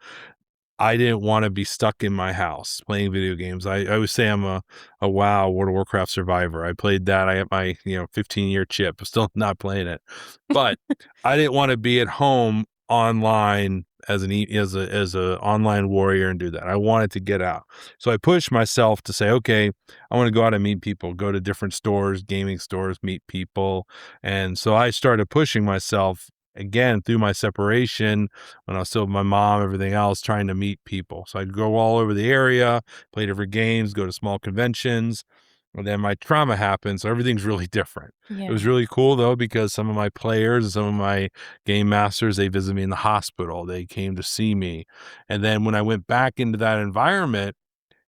I didn't want to be stuck in my house playing video games. I would say I'm a WoW World of Warcraft survivor. I played that. I got my 15-year chip. I'm still not playing it, but I didn't want to be at home online as a online warrior and do that. I wanted to get out. So I pushed myself to say, okay, I want to go out and meet people, go to different stores, gaming stores, meet people. And so I started pushing myself again through my separation when I was still with my mom, everything else, trying to meet people. So I'd go all over the area, play different games, go to small conventions. And then my trauma happened, so everything's really different. It was Yeah. really cool though, because some of my players and some of my game masters, they visited me in the hospital. They came to see me. And then when I went back into that environment,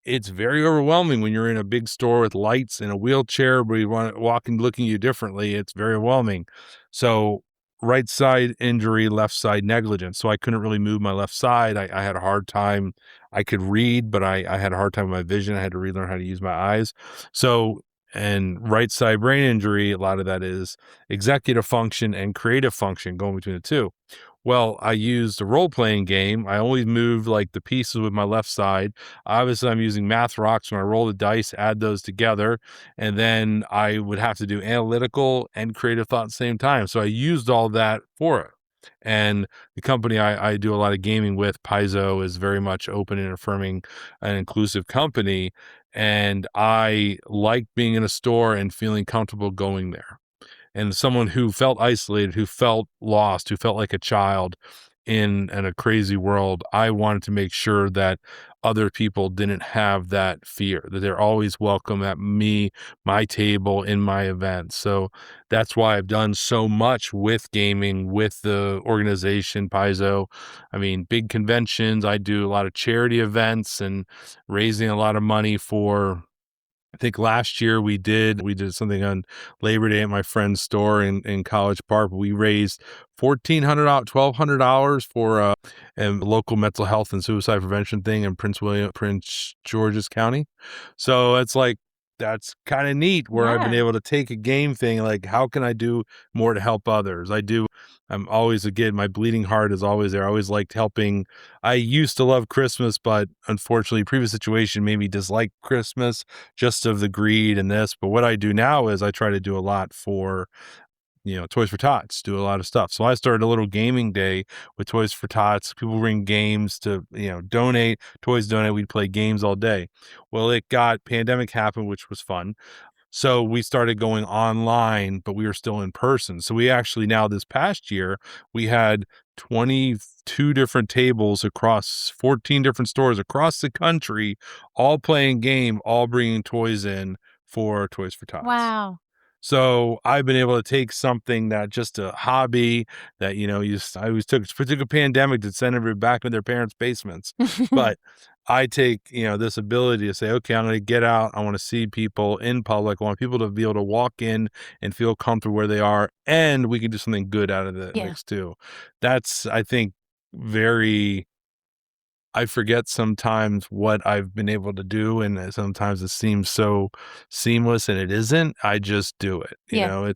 it's very overwhelming when you're in a big store with lights and a wheelchair where you want to walk and looking at you differently. It's very overwhelming. So right side injury, left side negligence. So I couldn't really move my left side. I had a hard time. I could read, but I had a hard time with my vision. I had to relearn how to use my eyes. So, and right side brain injury, a lot of that is executive function and creative function going between the two. Well, I used a role-playing game. I only moved like the pieces with my left side. Obviously, I'm using math rocks when I roll the dice, add those together, and then I would have to do analytical and creative thought at the same time. So I used all that for it. And the company I do a lot of gaming with, Paizo, is very much open and affirming an inclusive company. And I like being in a store and feeling comfortable going there, and someone who felt isolated, who felt lost, who felt like a child in a crazy world. I wanted to make sure that other people didn't have that fear, that they're always welcome at me, my table, in my events. So that's why I've done so much with gaming, with the organization Paizo. I mean, big conventions. I do a lot of charity events and raising a lot of money for I think last year we did something on Labor Day at my friend's store in College Park. We raised $1,200 for a local mental health and suicide prevention thing in Prince George's County. So it's like, that's kind of neat where I've been Yeah. able to take a game thing, like, how can I do more to help others? I'm always, again, my bleeding heart is always there. I always liked helping. I used to love Christmas, but unfortunately, previous situation made me dislike Christmas just of the greed and this. But what I do now is I try to do a lot for, Toys for Tots, do a lot of stuff. So I started a little gaming day with Toys for Tots. People bring games to, donate, toys donate. We'd play games all day. Well, pandemic happened, which was fun. So we started going online, but we were still in person. So we actually now this past year, we had 22 different tables across 14 different stores across the country, all playing game, all bringing toys in for Toys for Tots. Wow. So I've been able to take something that just a hobby that, I always took a pandemic to send everybody back into their parents' basements. But I take, this ability to say, okay, I'm going to get out. I want to see people in public. I want people to be able to walk in and feel comfortable where they are. And we can do something good out of the Yeah. mix too. That's, I think, I forget sometimes what I've been able to do, and sometimes it seems so seamless, and it isn't. I just do it. Yeah.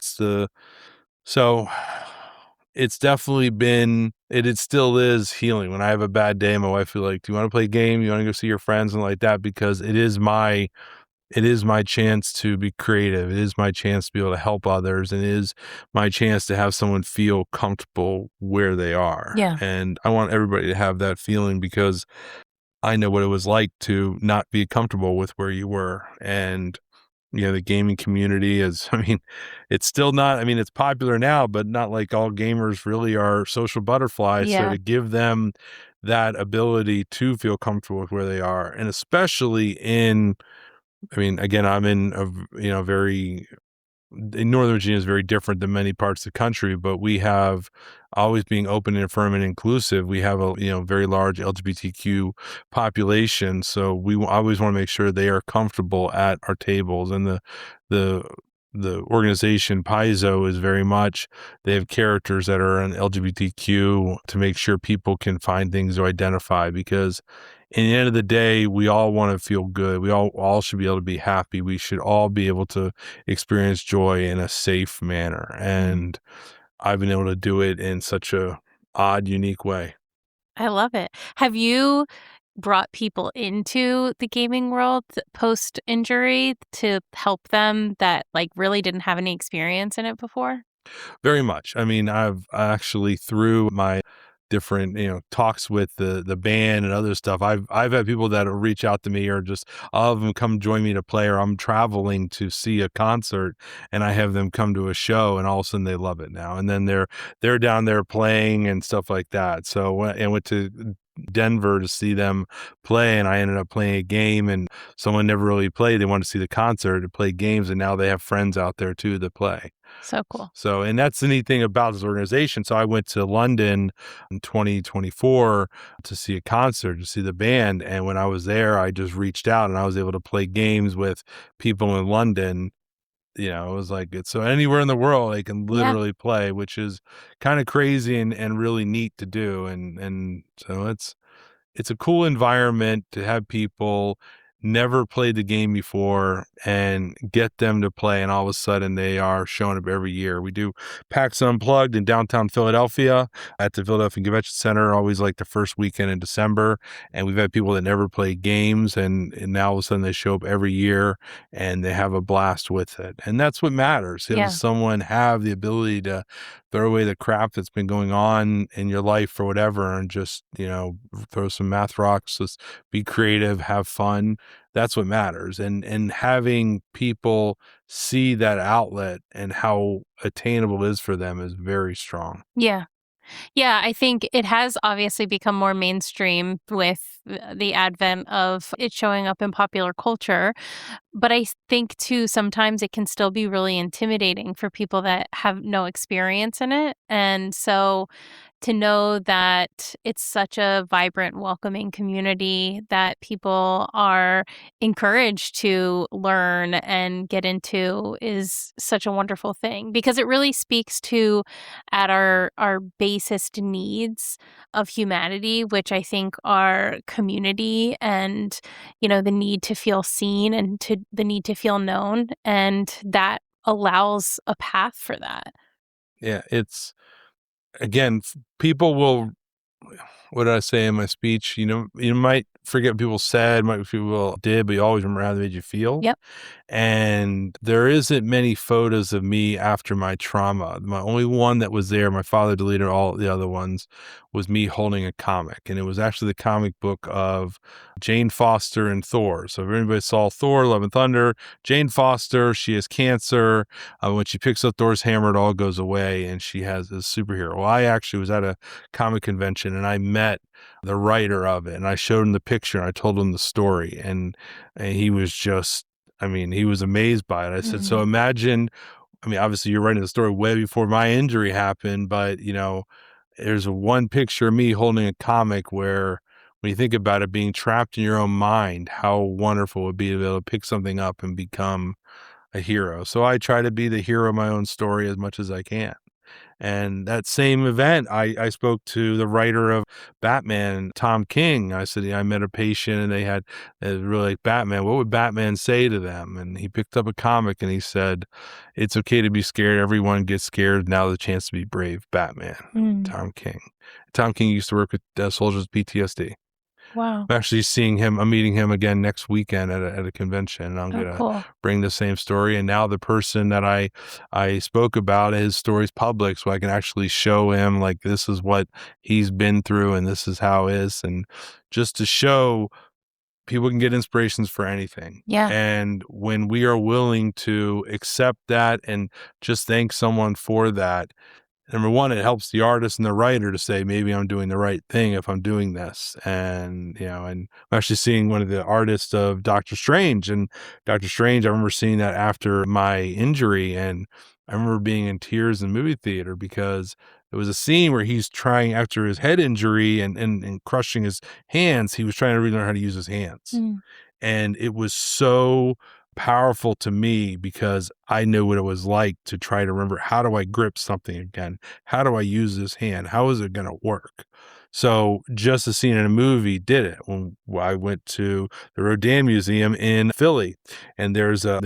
So it's definitely been, it still is healing. When I have a bad day, my wife will be like, do you want to play a game? You want to go see your friends and like that? Because it is my chance to be creative. It is my chance to be able to help others. And it is my chance to have someone feel comfortable where they are. Yeah. And I want everybody to have that feeling because I know what it was like to not be comfortable with where you were. And, the gaming community is, it's still not, it's popular now, but not like all gamers really are social butterflies. So Yeah. to give them that ability to feel comfortable with where they are, and especially again, I'm in in Northern Virginia is very different than many parts of the country, but we have always being open and affirming and inclusive. We have a, very large LGBTQ population. So we always want to make sure they are comfortable at our tables. And the organization Paizo is very much, they have characters that are an LGBTQ to make sure people can find things to identify, because in the end of the day, we all want to feel good. We all should be able to be happy. We should all be able to experience joy in a safe manner. And I've been able to do it in such a odd, unique way. I love it. Have you brought people into the gaming world post injury to help them that like really didn't have any experience in it before? Very much. I've actually, through my different, talks with the band and other stuff, I've had people that will reach out to me, or just I'll have them come join me to play, or I'm traveling to see a concert and I have them come to a show, and all of a sudden they love it now. And then they're down there playing and stuff like that. So I went to Denver to see them play, and I ended up playing a game, and someone never really played. They wanted to see the concert to play games, and now they have friends out there too that play. So cool. So, and that's the neat thing about this organization. So I went to London in 2024 to see a concert, to see the band. And when I was there, I just reached out and I was able to play games with people in London. It was like, it's so anywhere in the world they can literally play, which is kind of crazy and really neat to do. And so it's a cool environment to have people never played the game before and get them to play, and all of a sudden they are showing up every year. We do PAX Unplugged in downtown Philadelphia at the Philadelphia Convention Center, always like the first weekend in December, and we've had people that never played games, and now all of a sudden they show up every year and they have a blast with it. And that's what matters. Having someone have the ability to throw away the crap that's been going on in your life or whatever, and just, throw some math rocks, just be creative, have fun. That's what matters. And having people see that outlet and how attainable it is for them is very strong. Yeah. Yeah, I think it has obviously become more mainstream with the advent of it showing up in popular culture. But I think too, sometimes it can still be really intimidating for people that have no experience in it. And so to know that it's such a vibrant, welcoming community that people are encouraged to learn and get into is such a wonderful thing, because it really speaks to at our basest needs of humanity, which I think are community and, the need to feel seen and the need to feel known. And that allows a path for that. Yeah, it's again, people will, what did I say in my speech? You might forget what people said, might forget what people did, but you always remember how they made you feel. Yep. And there isn't many photos of me after my trauma. My only one that was there, my father deleted all the other ones, was me holding a comic. And it was actually the comic book of Jane Foster and Thor. So if anybody saw Thor, Love and Thunder, Jane Foster, she has cancer. When she picks up Thor's hammer, it all goes away and she has a superhero. Well, I actually was at a comic convention and I met the writer of it and I showed him the picture and I told him the story. And he was just, he was amazed by it. I said, so imagine, obviously you're writing the story way before my injury happened, but there's one picture of me holding a comic where when you think about it, being trapped in your own mind, how wonderful it would be to be able to pick something up and become a hero. So I try to be the hero of my own story as much as I can. And that same event, I spoke to the writer of Batman, Tom King. I said, I met a patient and they really like Batman. What would Batman say to them? And he picked up a comic and he said, it's okay to be scared. Everyone gets scared. Now the chance to be brave. Batman, Tom King. Tom King used to work with soldiers with PTSD. Wow. I'm actually I'm meeting him again next weekend at a convention, and I'm going to bring the same story. And now the person that I spoke about, his story's public, so I can actually show him, like, this is what he's been through and this is how it is. And just to show people can get inspirations for anything. Yeah. And when we are willing to accept that and just thank someone for that, number one, it helps the artist and the writer to say, maybe I'm doing the right thing if I'm doing this. And, and I'm actually seeing one of the artists of Doctor Strange. And Doctor Strange, I remember seeing that after my injury. And I remember being in tears in the movie theater because there was a scene where he's trying, after his head injury and crushing his hands, he was trying to relearn how to use his hands. And it was so powerful to me because I knew what it was like to try to remember, how do I grip something again? How do I use this hand? How is it going to work? So just a scene in a movie did it. When I went to the Rodin Museum in Philly, and there was a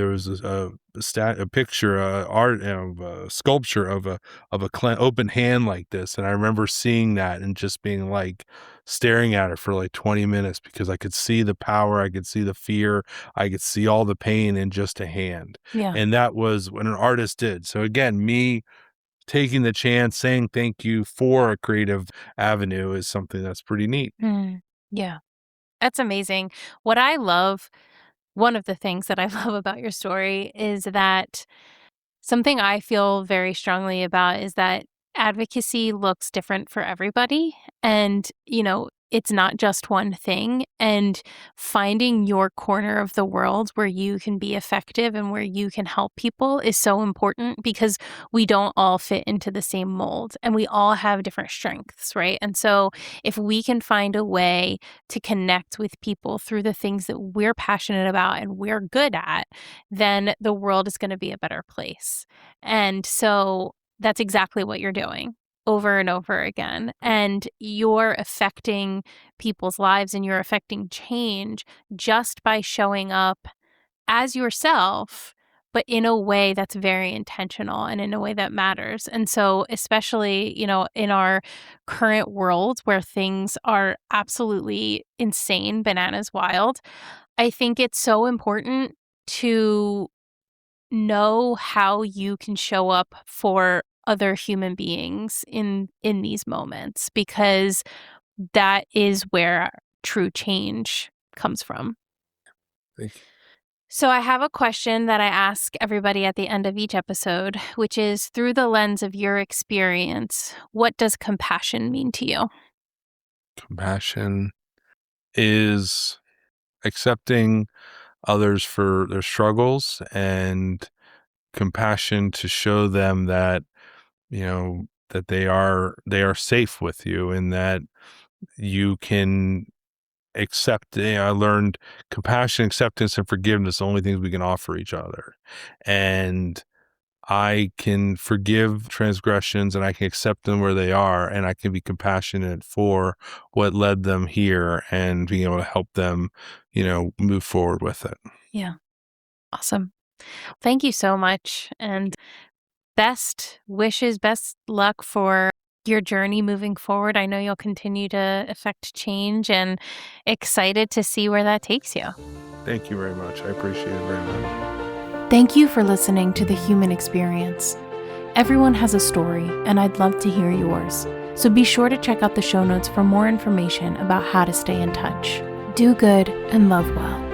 picture, art, a sculpture of a open hand like this, and I remember seeing that and just being like staring at it for like 20 minutes because I could see the power, I could see the fear, I could see all the pain in just a hand. Yeah. And that was what an artist did. So again, me taking the chance, saying thank you for a creative avenue is something that's pretty neat. Yeah. That's amazing. One of the things that I love about your story is that something I feel very strongly about is that advocacy looks different for everybody. And, it's not just one thing. And finding your corner of the world where you can be effective and where you can help people is so important because we don't all fit into the same mold and we all have different strengths, right? And so if we can find a way to connect with people through the things that we're passionate about and we're good at, then the world is going to be a better place. And so that's exactly what you're doing over and over again. And you're affecting people's lives and you're affecting change just by showing up as yourself, but in a way that's very intentional and in a way that matters. And so, especially, in our current world where things are absolutely insane, bananas wild, I think it's so important to know how you can show up for other human beings in these moments, because that is where true change comes from. Thank you. So I have a question that I ask everybody at the end of each episode, which is, through the lens of your experience, what does compassion mean to you? Compassion is accepting others for their struggles and compassion to show them that, that they are safe with you, and that you can accept. I learned compassion, acceptance, and forgiveness, the only things we can offer each other. And I can forgive transgressions and I can accept them where they are, and I can be compassionate for what led them here and being able to help them, move forward with it. Yeah. Awesome. Thank you so much. And best wishes, best luck for your journey moving forward. I know you'll continue to affect change, and excited to see where that takes you. Thank you very much. I appreciate it very much. Thank you for listening to The Human Experience. Everyone has a story, and I'd love to hear yours. So be sure to check out the show notes for more information about how to stay in touch. Do good and love well.